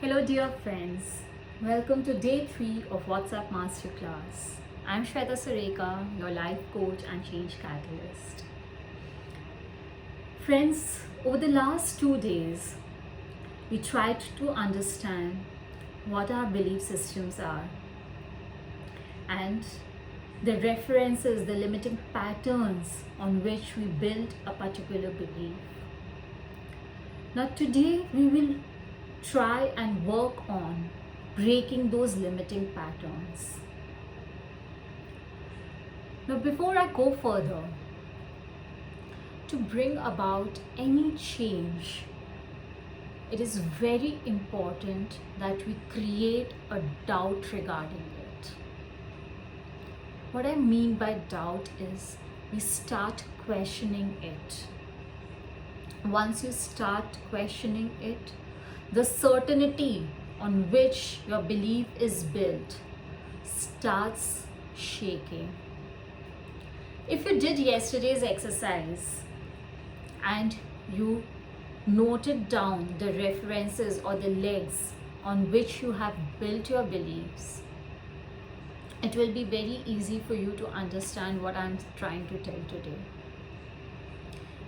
Hello, dear friends. Welcome to day 3 of WhatsApp Masterclass. I'm Shweta Sureka, your life coach and change catalyst. Friends, over the last 2 days, we tried to understand what our belief systems are and the references, the limiting patterns on which we build a particular belief. Now, today we will try and work on breaking those limiting patterns. Now, before I go further, to bring about any change, it is very important that we create a doubt regarding it. What I mean by doubt is we start questioning it. Once you start questioning it, the certainty on which your belief is built starts shaking. If you did yesterday's exercise and you noted down the references or the legs on which you have built your beliefs, it will be very easy for you to understand what I'm trying to tell today.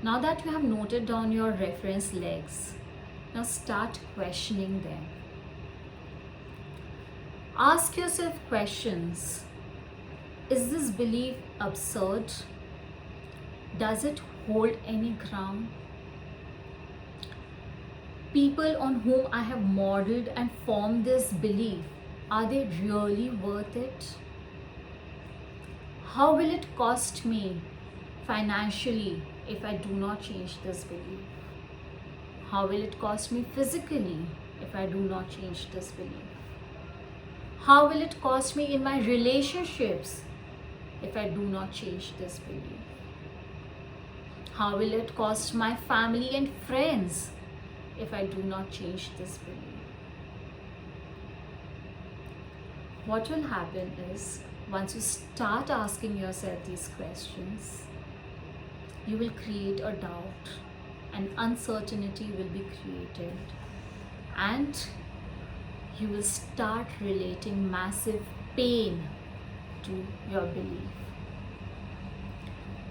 Now that you have noted down your reference legs, now start questioning them. Ask yourself questions. Is this belief absurd? Does it hold any ground? People on whom I have modeled and formed this belief, are they really worth it? How will it cost me financially if I do not change this belief? How will it cost me physically if I do not change this belief? How will it cost me in my relationships if I do not change this belief? How will it cost my family and friends if I do not change this belief? What will happen is, once you start asking yourself these questions, you will create a doubt and uncertainty will be created, and you will start relating massive pain to your belief.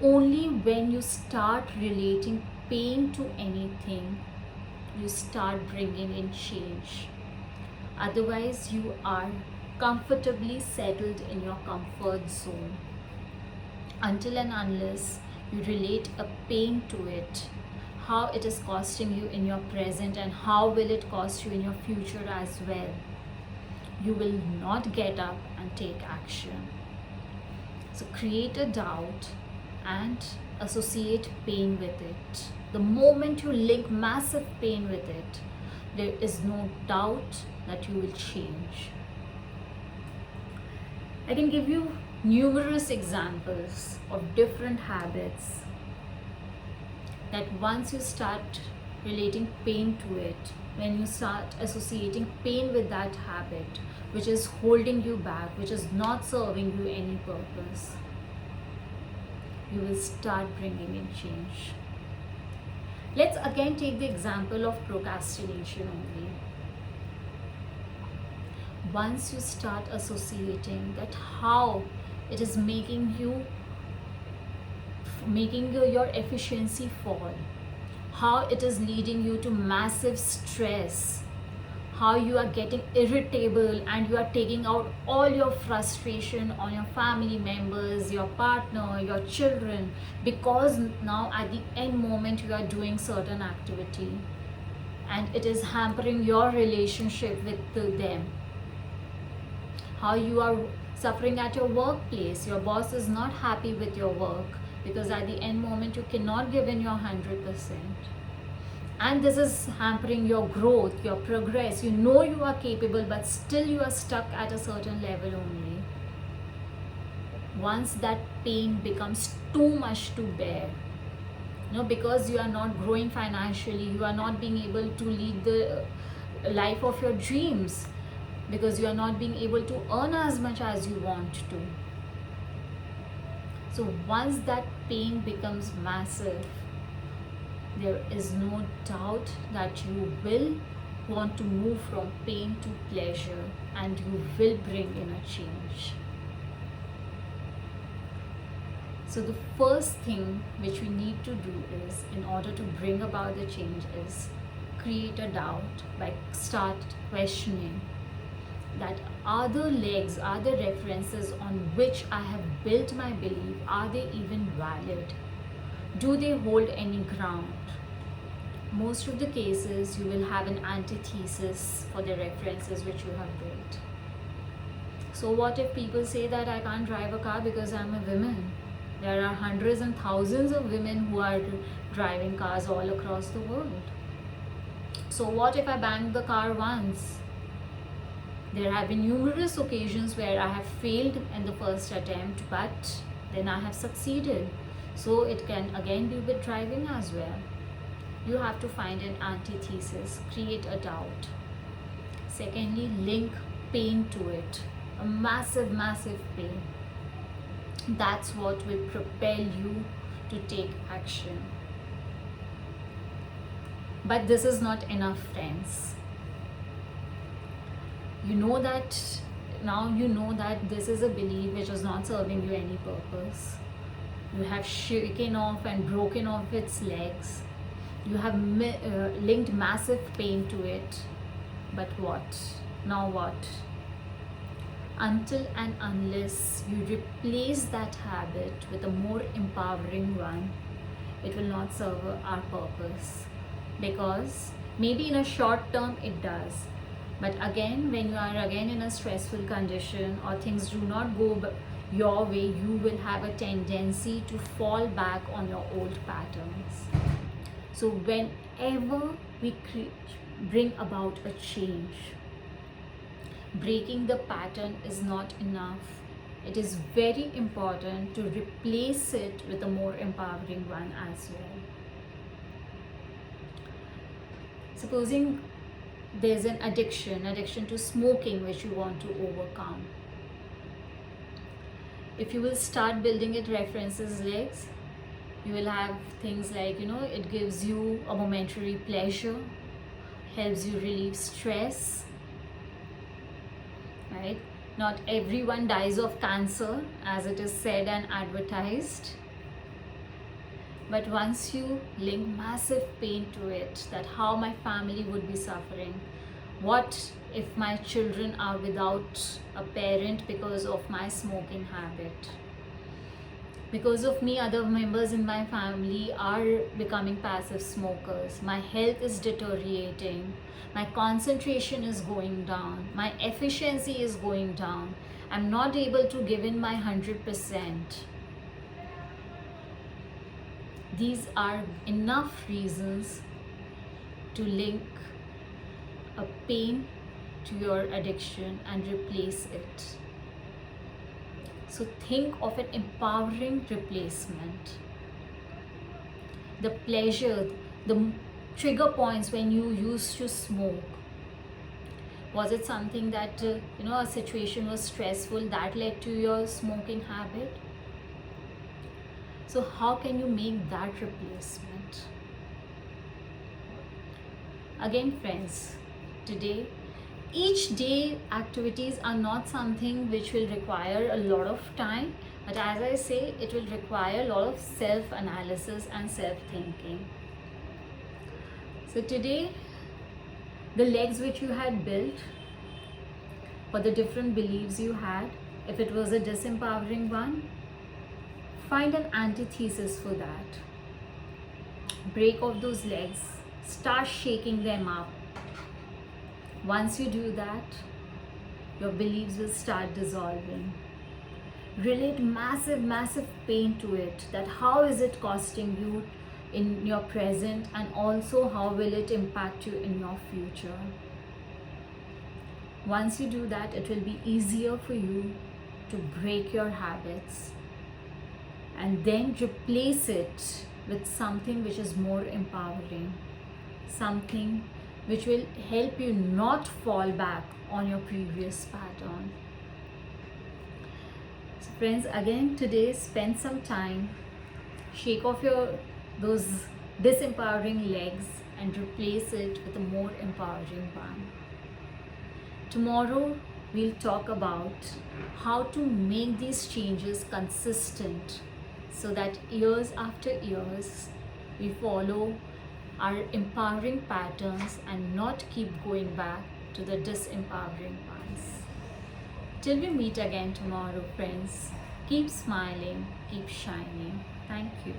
Only when you start relating pain to anything, you start bringing in change. Otherwise, you are comfortably settled in your comfort zone until and unless you relate a pain to it, how it is costing you in your present and how will it cost you in your future as well. You will not get up and take action. So create a doubt and associate pain with it. The moment you link massive pain with it, there is no doubt that you will change. I can give you numerous examples of different habits that once you start relating pain to it, when you start associating pain with that habit, which is holding you back, which is not serving you any purpose, you will start bringing in change. Let's again take the example of procrastination only. Once you start associating that how it is making your efficiency fall, how it is leading you to massive stress, how you are getting irritable and you are taking out all your frustration on your family members, your partner, your children, because now at the end moment you are doing certain activity and it is hampering your relationship with them. How you are suffering at your workplace, your boss is not happy with your work because at the end moment you cannot give in your 100%, and this is hampering your growth, your progress. You know you are capable but still you are stuck at a certain level only. Once that pain becomes too much to bear, because you are not growing financially, you are not being able to lead the life of your dreams, because you are not being able to earn as much as you want to. So once that pain becomes massive, there is no doubt that you will want to move from pain to pleasure, and you will bring in a change. So the first thing which we need to do is, in order to bring about the change, is create a doubt by start questioning that are the legs, are the references on which I have built my belief, are they even valid? Do they hold any ground? Most of the cases you will have an antithesis for the references which you have built. So what if people say that I can't drive a car because I'm a woman? There are hundreds and thousands of women who are driving cars all across the world. So what if I banged the car once? There have been numerous occasions where I have failed in the first attempt, but then I have succeeded. So it can again be with driving as well. You have to find an antithesis, create a doubt. Secondly, link pain to it. A massive, massive pain. That's what will propel you to take action. But this is not enough, friends. You know that now you know that this is a belief which is not serving you any purpose. You have shaken off and broken off its legs. You have linked massive pain to it. But what? Now what? Until and unless you replace that habit with a more empowering one, it will not serve our purpose. Because maybe in a short term it does, but again, when you are again in a stressful condition or things do not go your way, you will have a tendency to fall back on your old patterns. So whenever we bring about a change, breaking the pattern is not enough. It is very important to replace it with a more empowering one as well. Supposing there's an addiction to smoking which you want to overcome. If you will start building it references legs, you will have things like, it gives you a momentary pleasure, helps you relieve stress, right? Not everyone dies of cancer as it is said and advertised. But once you link massive pain to it, that how my family would be suffering, what if my children are without a parent because of my smoking habit? Because of me, other members in my family are becoming passive smokers. My health is deteriorating. My concentration is going down. My efficiency is going down. I'm not able to give in my 100%. These are enough reasons to link a pain to your addiction and replace it. So think of an empowering replacement. The pleasure, the trigger points when you used to smoke. Was it something that, a situation was stressful that led to your smoking habit? So how can you make that replacement? Again, friends, today, each day activities are not something which will require a lot of time, but as I say, it will require a lot of self-analysis and self-thinking. So today, the legs which you had built, or the different beliefs you had, if it was a disempowering one, find an antithesis for that. Break off those legs, start shaking them up. Once you do that, your beliefs will start dissolving. Relate massive, massive pain to it, that how is it costing you in your present, and also how will it impact you in your future. Once you do that, it will be easier for you to break your habits and then replace it with something which is more empowering, something which will help you not fall back on your previous pattern. So friends, again today, spend some time, shake off those disempowering legs, and replace it with a more empowering one. Tomorrow, we'll talk about how to make these changes consistent so that years after years we follow our empowering patterns and not keep going back to the disempowering ones. Till we meet again tomorrow, friends, keep smiling, keep shining. Thank you.